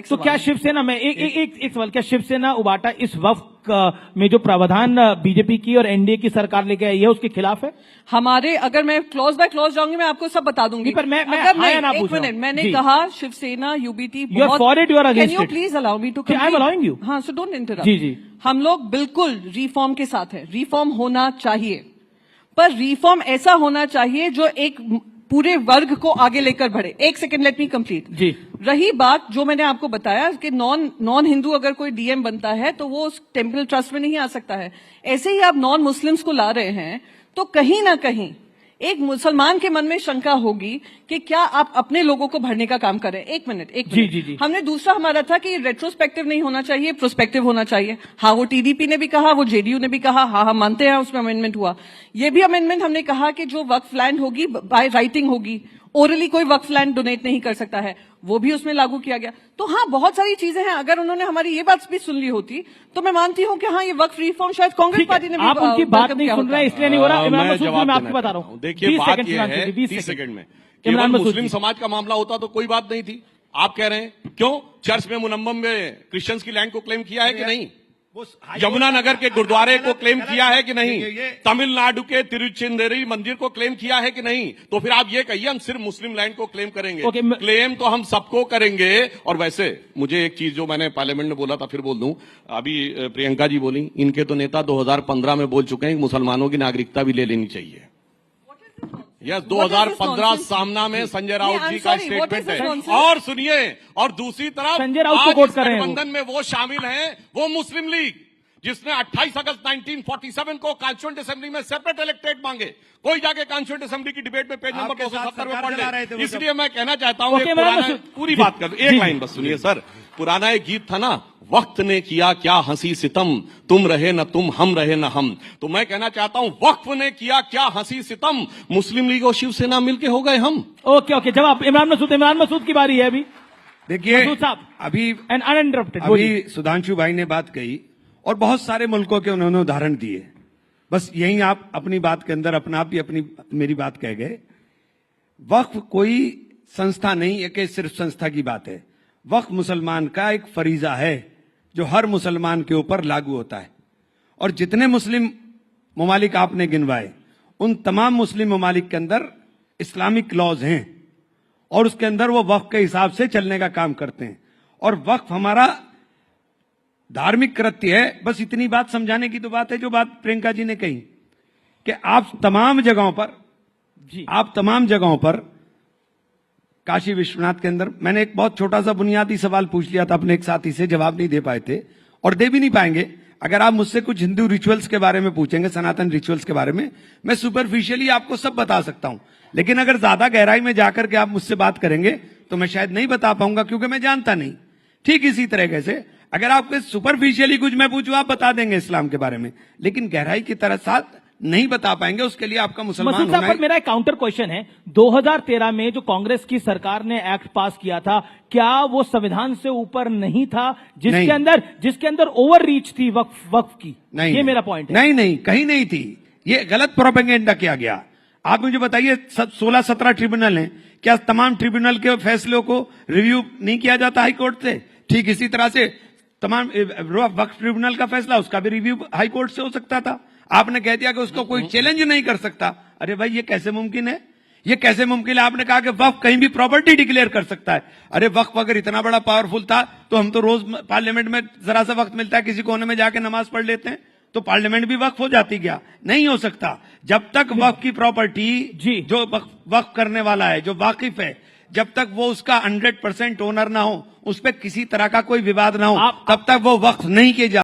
तो क्या शिवसेना में एक सवाल, क्या शिवसेना उबाटा इस वक्त में जो प्रावधान बीजेपी की और एनडीए की सरकार लेके आई है उसके खिलाफ है? हमारे, अगर मैं क्लॉज बाय क्लॉज जाऊंगी, मैं आपको सब बता दूंगी। पर मैं एक मिनट, मैंने कहा शिवसेना यूबीटी बहुत for it, you are against it. Can you please allow me to I am allowing you. हाँ, सो डोंट इंटरप्ट। जी जी, हम लोग बिल्कुल रिफॉर्म के साथ हैं, रिफॉर्म होना चाहिए, पर रिफॉर्म ऐसा होना चाहिए जो एक पूरे वर्ग को आगे लेकर बढ़े। एक सेकंड, लेट मी कंप्लीट जी। रही बात जो मैंने आपको बताया कि नॉन हिंदू अगर कोई डीएम बनता है तो वो उस टेम्पल ट्रस्ट में नहीं आ सकता है। ऐसे ही आप नॉन मुस्लिम्स को ला रहे हैं तो कहीं ना कहीं एक मुसलमान के मन में शंका होगी कि क्या आप अपने लोगों को भरने का काम कर रहे हैं। एक मिनट। जी। हमने दूसरा हमारा था कि रेट्रोस्पेक्टिव नहीं होना चाहिए, प्रोस्पेक्टिव होना चाहिए। हाँ, वो टीडीपी ने भी कहा, वो जेडीयू ने भी कहा, हाँ हम मानते हैं उसमें अमेंडमेंट हुआ। ये भी अमेंडमेंट हमने कहा कि जो वक्फ लैंड होगी बाय राइटिंग होगी, ओरली कोई वक्फ लैंड डोनेट नहीं कर सकता है, वो भी उसमें लागू किया गया। तो हाँ, बहुत सारी चीजें हैं। अगर उन्होंने हमारी ये बात भी सुन ली होती तो मैं मानती हूँ कि हाँ, ये वक्फ रिफॉर्म शायद कांग्रेस पार्टी ने भी आप उनकी बात नहीं सुन रहे हैं इसलिए नहीं हो रहा। इमरान मसूद, मैं आपको बता रहा हूँ, देखिए बात यह है 20 सेकंड में, केवल मुस्लिम समाज का मामला होता तो कोई बात नहीं थी। आप कह रहे हैं क्यों चर्च में मुनम्मम में क्रिश्चियंस की लैंड को क्लेम किया है कि नहीं? यमुनानगर के गुरुद्वारे को क्लेम किया है कि नहीं? तमिलनाडु के तिरुचिंदेरी मंदिर को क्लेम किया है कि नहीं? तो फिर आप ये कहिए हम सिर्फ मुस्लिम लैंड को क्लेम करेंगे। क्लेम तो हम सबको करेंगे। और वैसे मुझे एक चीज जो मैंने पार्लियामेंट में बोला था फिर बोल दूं, अभी प्रियंका जी बोली, इनके तो नेता 2015 में बोल चुके हैं मुसलमानों की नागरिकता भी ले लेनी चाहिए। यस, 2015 सामना में संजय राउत जी का स्टेटमेंट है। और सुनिए, और दूसरी तरफ संजय राउत को कोट कर रहे हैं, गठबंधन में वो शामिल हैं, वो मुस्लिम लीग जिसने 28 अगस्त 1947 को कॉन्स्टिट्यूएंट असेंबली में सेपरेट इलेक्टेड मांगे। कोई जाके कॉन्स्टिट्यूएंट असेंबली की डिबेट में पेज नंबर 270 में पढ़ ले। इसलिए मैं कहना चाहता हूं, पूरी बात कर, एक लाइन बस सुनिए सर। पुराना एक गीत था ना, वक्त ने किया क्या हंसी सितम, तुम रहे न तुम, हम रहे न हम। तो मैं कहना चाहता हूं, वक्फ ने किया क्या हंसी सितम, मुस्लिम लीग और शिवसेना मिलके हो गए हम। ओके, जवाब इमरान मसूद की बारी है अभी। देखिए अभी अनइंटरप्टेड अभी सुधांशु भाई ने बात कही और बहुत सारे मुल्कों के उन्होंने उदाहरण दिए। बस यही आप अपनी बात के अंदर अपना आप ही अपनी मेरी बात कह गए। वक्फ कोई संस्था नहीं है कि सिर्फ संस्था की बात है। वक्फ मुसलमान का एक फरीजा है जो हर मुसलमान के ऊपर लागू होता है। और जितने मुस्लिम ममालिक आपने गिनवाए, उन तमाम मुस्लिम ममालिक के अंदर इस्लामिक लॉज हैं और उसके अंदर वो वक्फ के हिसाब से चलने का काम करते हैं। और वक्फ हमारा धार्मिक कृत्य है। बस इतनी बात समझाने की तो बात है जो बात प्रियंका जी ने कही कि आप तमाम जगहों पर काशी विश्वनाथ के अंदर, मैंने एक बहुत छोटा सा बुनियादी सवाल पूछ लिया था अपने एक साथी से, जवाब नहीं दे पाए थे और दे भी नहीं पाएंगे। अगर आप मुझसे कुछ हिंदू रिचुअल्स के बारे में पूछेंगे, सनातन रिचुअल्स के बारे में, मैं सुपरफिशियली आपको सब बता सकता हूं। लेकिन अगर ज्यादा गहराई में जाकर के आप मुझसे बात करेंगे तो मैं शायद नहीं बता पाऊंगा क्योंकि मैं जानता नहीं। ठीक इसी तरीके से अगर आपके सुपरफिशियली कुछ मैं पूछूं, आप बता देंगे इस्लाम के बारे में, लेकिन गहराई की तरह साथ नहीं बता पाएंगे। उसके लिए आपका मुसलमान होना है। पर मेरा एक काउंटर क्वेश्चन है, 2013 में जो कांग्रेस की सरकार ने एक्ट पास किया था, क्या वो संविधान से ऊपर नहीं था जिसके अंदर ओवर रीच थी वक्फ की? नहीं, ये मेरा पॉइंट है। नहीं, कहीं नहीं थी। ये गलत प्रोपेगेंडा किया गया। आप मुझे बताइए, 16-17 ट्रिब्यूनल हैं, क्या तमाम ट्रिब्यूनल के फैसलों को रिव्यू नहीं किया जाता हाई कोर्ट से? ठीक इसी तरह से तमाम वक्फ ट्रिब्यूनल का फैसला, उसका भी रिव्यू हाई कोर्ट से हो सकता था। आपने कह दिया कि उसको कोई चैलेंज नहीं कर सकता। अरे भाई, ये कैसे मुमकिन है? ये कैसे मुमकिन है? आपने कहा कि वक्फ कहीं भी प्रॉपर्टी डिक्लेयर कर सकता है। अरे वक्फ अगर इतना बड़ा पावरफुल था तो हम तो रोज पार्लियामेंट में जरा सा वक्त मिलता है, किसी कोने में जाके नमाज पढ़ लेते हैं, तो पार्लियामेंट भी वक्फ हो जाती क्या? नहीं हो सकता। जब तक वक्फ की प्रॉपर्टी जो वक्फ करने वाला है, जो वाकिफ है, जब तक वो उसका 100% ओनर ना हो, उस पर किसी तरह का कोई विवाद ना हो, तब तक वो वक्फ नहीं किया जा